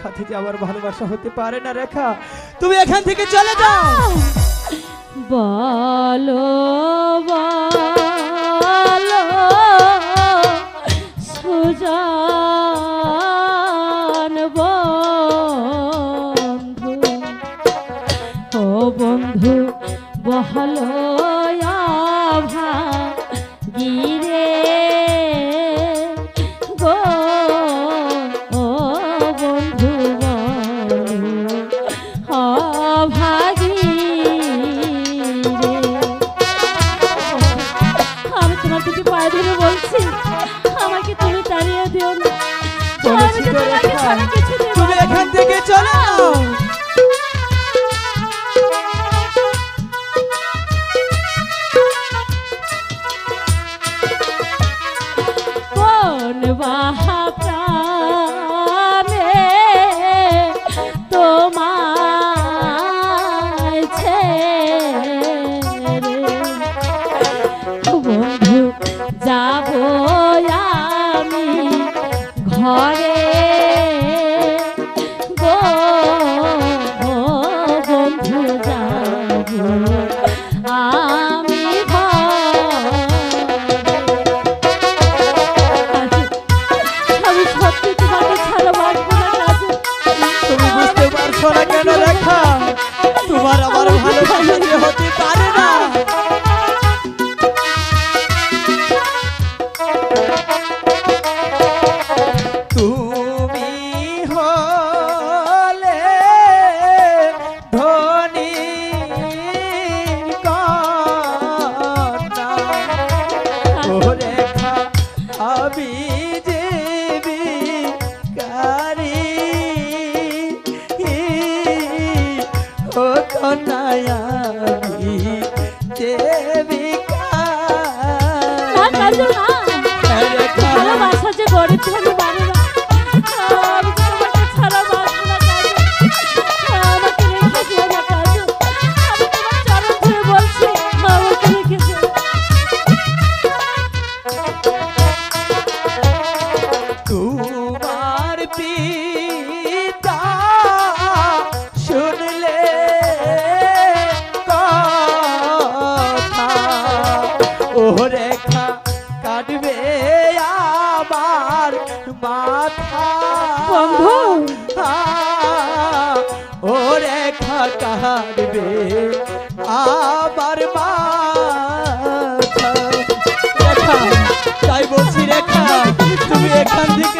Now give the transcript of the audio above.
সাথে যে আমার ভালোবাসা হতে পারে না রেখা, তুমি এখান থেকে চলে যাও। বলো বলো সুজান বন্ধু, ও বন্ধু বহলো গিরে গো, ও বন্ধু ভাগি রে। আমি তোমার দিকে পায়ে ধরে বলছি, আমাকে তুমি তাড়িয়ে দিও না। আমি তো তোমাকে ছাড়া কিছু দেব না। তুমি এখান থেকে চলে যাও। কোন বাহা প্রাণে তোমায় ছেড়ে বন্ধু যাব আমি ঘরে গো, বন্ধু যাব আমি আমি সত্যি তোমাকে ছাড়া বাঁচবো না কাজে। তুমি বুঝতে পারছো না কেন রেখা, তোমার আমার ভালোবাসা যে হতে পারে না। তুমি হলে ধনী কন্যা, ও রেখা আমি যে ভিখারি, ও কন্যা আমি যে ভিখারি। ভালোবাসা যে গরিব ধনী বাড়ে না, আমি তো তোমাকে ছাড়া বাঁচবো না কাজে। আমাকে রেখে দিও না কাজে, আমি তোমার চরণ ধরে বলছি, আমাকে রেখে দিও। তোমার পিতা শুনলে কথা, ও রেখা কাটবে আবার মাথা। বন্ধু ও রেখা কাটবে আবার মাথা। রেখা তাই বলছি রেখা, তুমি এখান থেকে